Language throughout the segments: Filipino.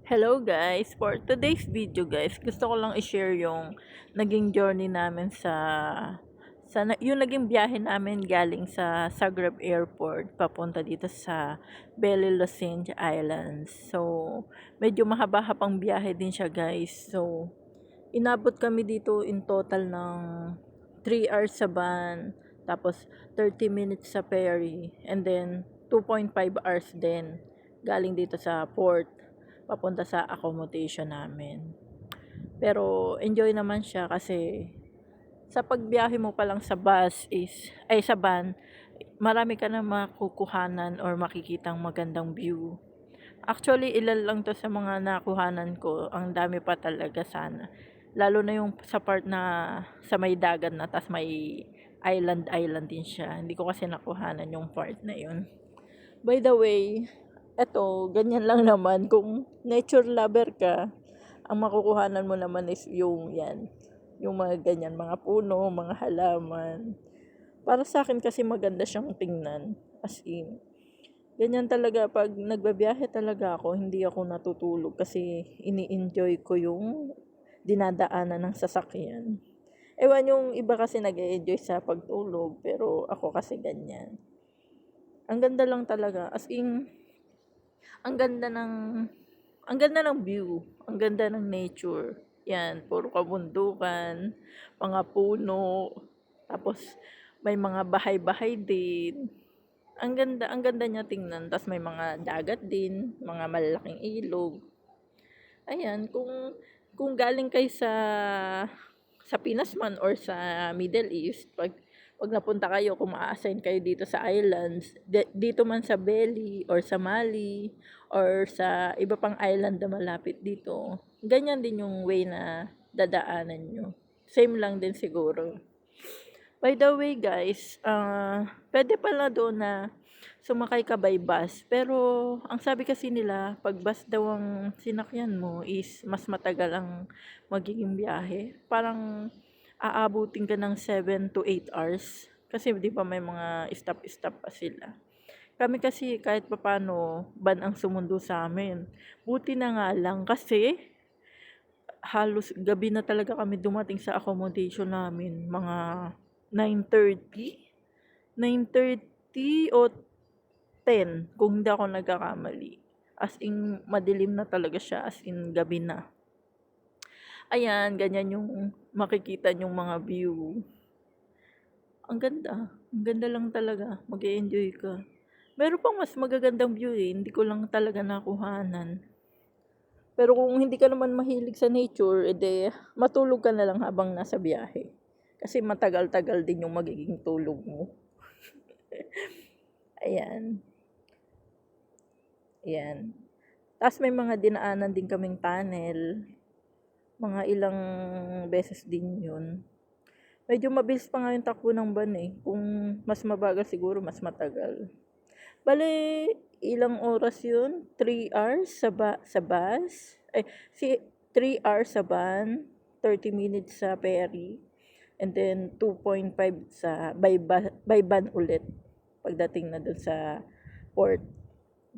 Hello guys! For today's video guys, gusto ko lang i-share yung naging journey namin yung naging biyahe namin galing sa Zagreb Airport papunta dito sa Beli Lozenge Islands. So, medyo mahaba-habang biyahe din siya guys. So, inabot kami dito in total ng 3 hours sa van, tapos 30 minutes sa ferry, and then 2.5 hours din galing dito sa port papunta sa accommodation namin. Pero enjoy naman siya kasi sa pagbiyahe mo pa lang sa sa van, marami ka na makukuhanan or makikitang magandang view. Actually, ilan lang to sa mga nakuhanan ko. Ang dami pa talaga sana. Lalo na yung sa part na sa may dagat na, tas may island din siya. Hindi ko kasi nakuhanan yung part na yun. By the way, eto, ganyan lang naman. Kung nature lover ka, ang makukuhanan mo naman is yung yan. Yung mga ganyan, mga puno, mga halaman. Para sa akin kasi maganda siyang tingnan. As in, ganyan talaga. Pag nagbabiyahe talaga ako, hindi ako natutulog kasi ini-enjoy ko yung dinadaanan ng sasakyan. Ewan yung iba kasi nag-enjoy sa pagtulog, pero ako kasi ganyan. Ang ganda lang talaga. As in, ang ganda ng ang ganda ng view, ang ganda ng nature. Yan, puro kabundukan, mga puno, tapos may mga bahay-bahay din. Ang ganda niya tingnan. Tapos may mga dagat din, mga malalaking ilog. Ayan, kung galing kayo sa Pinas man or sa Middle East, pag napunta kayo, kung ma-assign kayo dito sa islands, dito man sa Beli or sa Mali or sa iba pang island na malapit dito, ganyan din yung way na dadaanan nyo. Same lang din siguro. By the way guys, pwede pala doon na sumakay ka by bus. Pero ang sabi kasi nila, pag bus daw ang sinakyan mo is mas matagal ang magiging biyahe. Parang aabutin ka ng 7 to 8 hours. Kasi di ba may mga stop-stop pa sila. Kami kasi kahit papano, van ang sumundo sa amin. Buti na nga lang kasi halos gabi na talaga kami dumating sa accommodation namin. Mga 9:30? 9:30 o 10 kung hindi ako nagkakamali. As in, madilim na talaga siya. As in, gabi na. Ayan, ganyan yung makikita yung mga view. Ang ganda. Ang ganda lang talaga. Mag-enjoy ka. Meron pang mas magagandang view eh. Hindi ko lang talaga nakuhanan. Pero kung hindi ka naman mahilig sa nature, edi matulog ka na lang habang nasa biyahe. Kasi matagal-tagal din yung magiging tulog mo. Ayan. Ayan. Tapos may mga dinaanan din kaming tunnel. Mga ilang beses din yun. Medyo mabilis pa nga yung takbo ng van eh. Kung mas mabagal siguro, mas matagal. Bale, ilang oras yun? 3 hours sa bus? 3 hours sa van, 30 minutes sa ferry, and then 2.5 by van ulit pagdating na dun sa port.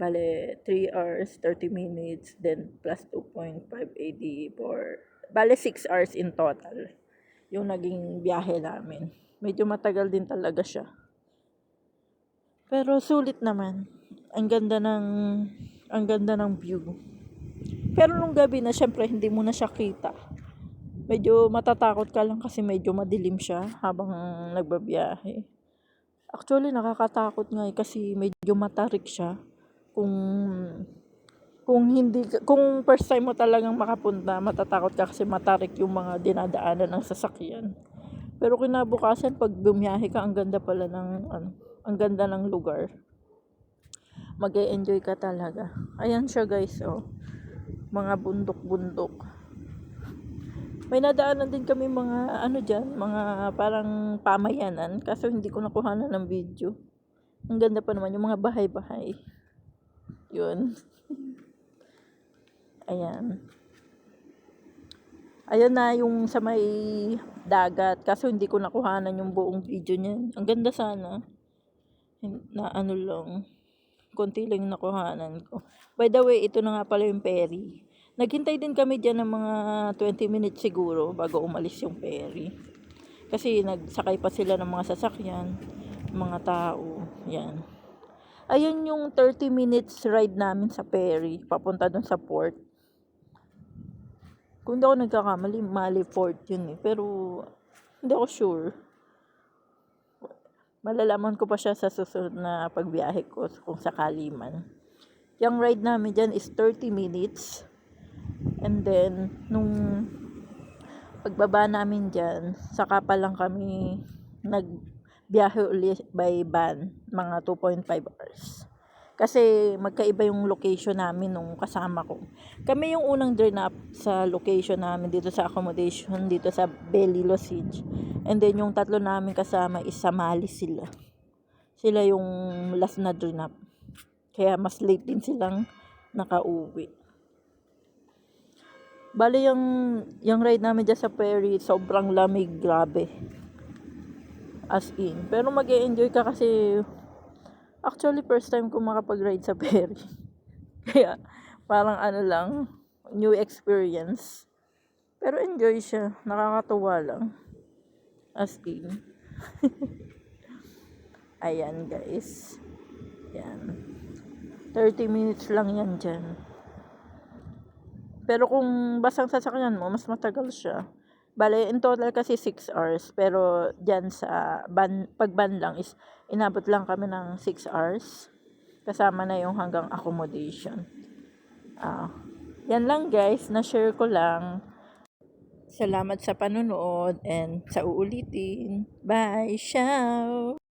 Bale, 3 hours, 30 minutes, then plus 2.5 AD for, bale 6 hours in total yung naging biyahe namin. Medyo matagal din talaga siya. Pero sulit naman. Ang ganda ng view. Pero nung gabi na, syempre hindi mo na siya kita. Medyo matatakot ka lang kasi medyo madilim siya habang nagbabiyahe. Actually, nakakatakot nga kasi medyo matarik siya. Kung first time mo talagang makapunta, matatakot ka kasi matarik yung mga dinadaanan ng sasakyan. Pero kinabukasan, pag bumiyahe ka, ang ganda pala ang ganda ng lugar. Mag-e-enjoy ka talaga. Ayan siya guys, oh. Mga bundok-bundok. May nadaanan din kami mga mga parang pamayanan, kaso hindi ko nakuhanan ng video. Ang ganda pa naman yung mga bahay-bahay. Yun. Ayan. Ayan na yung sa may dagat, kaso hindi ko nakuhanan yung buong video niyan. Ang ganda sana. Na lang, konti lang yung nakuhanan ko. By the way, ito na nga pala yung ferry. Naghintay din kami diyan ng mga 20 minutes siguro bago umalis yung ferry. Kasi nagsakay pa sila ng mga sasakyan, mga tao, yan. Ayun yung 30 minutes ride namin sa ferry, papunta dun sa port. Kung hindi ako nagkakamali, Mali Port yun eh. Pero, hindi ako sure. Malalaman ko pa siya sa susunod na pagbiyahe ko kung sakali man. Yung ride namin dyan is 30 minutes. And then, nung pagbaba namin dyan, saka pa lang kami nagbiyahe ulit by van, mga 2.5 hours. Kasi magkaiba yung location namin nung kasama ko. Kami yung unang drop sa location namin dito sa accommodation, dito sa Belly Lodge. And then yung tatlo namin kasama is sa Mali sila. Sila yung last na drop. Kaya mas late din silang nakauwi. Bali yung ride namin dyan sa ferry, sobrang lamig, grabe. As in. Pero mag-e-enjoy ka kasi actually first time ko makapag-ride sa ferry. Kaya parang ano lang, new experience. Pero enjoy siya, nakakatuwa lang. As in. Ayan guys. Yan. 30 minutes lang yan dyan. Pero kung basang sasakyan mo, mas matagal siya. Bale, in total kasi 6 hours. Pero dyan sa pag van lang is inabot lang kami ng 6 hours. Kasama na yung hanggang accommodation. Yan lang guys, na-share ko lang. Salamat sa panonood and sa uulitin. Bye! Ciao!